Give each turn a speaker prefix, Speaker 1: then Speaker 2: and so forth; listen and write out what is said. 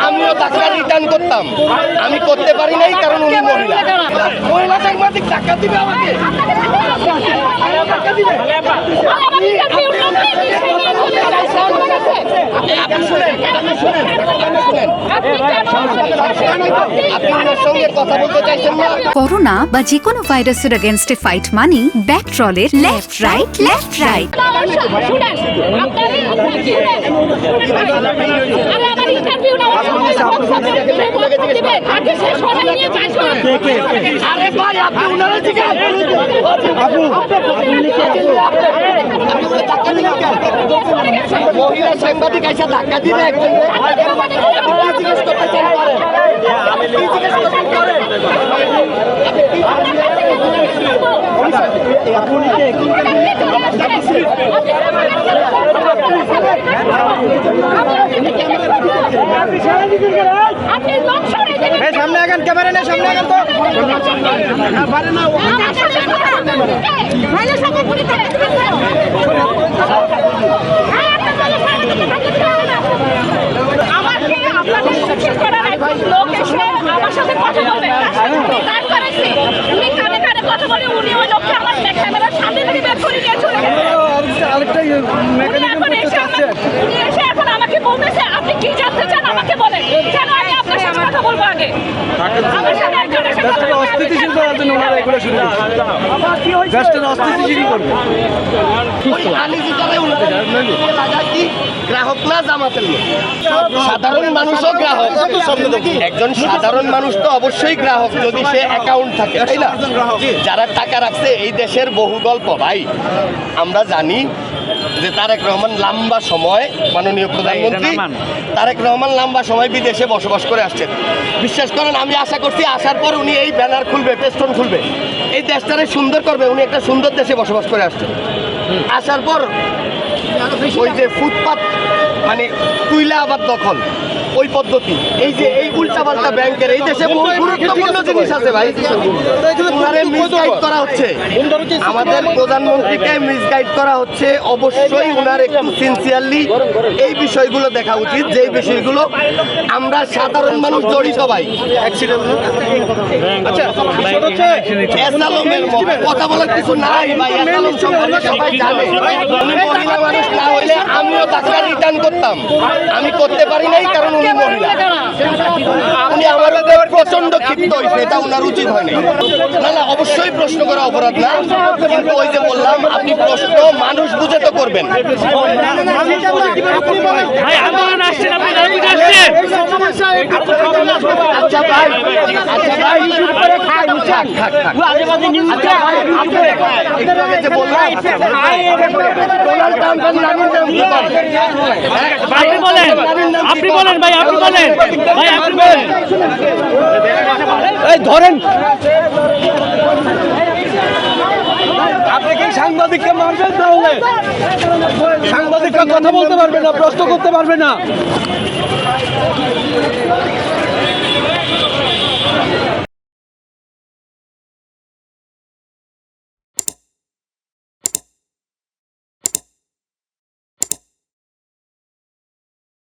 Speaker 1: আমিও টাকা রিটার্ন করতাম, আমি করতে পারি নাই কারণ উনি মহিলা সাংবাদিক টাকা দিবে আমাকে।
Speaker 2: করোনা বা যে কোনো ভাইরাসের এগেইনস্টে ফাইট মানি ব্যাকট্রলের লেফট রাইট লেফট রাইট।
Speaker 1: মহিলা সাংবাদিক এসে ধাক্কা দিবে একজন সামনে এখন ক্যামেরা নেই, সামনে এখন
Speaker 3: আমাকে বলতেছে আপনি কি জানতে চান আমাকে বলেন, কেন আমি আপনার সাথে কথা বলবো আগে?
Speaker 1: অস্থিতিশীল করার জন্য ওনারা এগুলো শুরু গ্রাহক না জামাতের লোক, সাধারণ মানুষও গ্রাহক। একজন সাধারণ মানুষ তো অবশ্যই গ্রাহক যদি সে অ্যাকাউন্ট থাকে, তাই না? যারা টাকা রাখছে এই দেশের বহু গল্প ভাই আমরা জানি যে তারেক রহমান লম্বা সময়, মাননীয় প্রধানমন্ত্রী তারেক রহমান লম্বা সময় বিদেশে বসবাস করে আসছেন। বিশ্বাস করেন আমি আশা করছি আসার পর উনি এই ব্যানার খুলবে, পেস্টন খুলবে, এই দেশটারে সুন্দর করবে। উনি একটা সুন্দর দেশে বসবাস করে আসছেন। আসার পর ওই যে ফুটপাত মানে তুইলা আবার দখল, ওই পদ্ধতি, এই যে এই উল্টাপাল্টা ব্যাংকের এই দেশে বহু গুরুত্বপূর্ণ জিনিস আছে ভাই, ওনারে মিসগাইড করা হচ্ছে, আমাদের প্রধানমন্ত্রীকে মিসগাইড করা হচ্ছে। অবশ্যই ওনার একটু সিনসিয়ারলি এই বিষয়গুলো দেখা উচিত, যে বিষয়গুলো আমরা সাধারণ মানুষ জড়িত ভাই। আচ্ছা কথা বলার কিছু নাই ভাই, এসালম সম্পর্কে সবাই জানে। মহিলা মানুষ না হইলে আমিও টাকা রিটার্ন করতাম, আমি করতে পারি নাই কারণ উনি মহিলা। উনি আমার উপর প্রচন্ড ক্ষিপ্ত হয়েছে, এটা ওনার উচিত হয়নি। না না, অবশ্যই প্রশ্ন করা অপরাধ না, কিন্তু ওই যে বললাম আপনি প্রশ্ন মানুষ বুঝে তো করবেন। আচ্ছা ভাই, আচ্ছা ভাই
Speaker 4: আপনি বলেন ভাই, আপনি বলেন ভাই, আপনি বলেন।
Speaker 1: এই ধরেন আপনি কি সাংবাদিককে মারবেন? তাহলে সাংবাদিকরা কথা বলতে পারবে না, প্রশ্ন করতে পারবে না।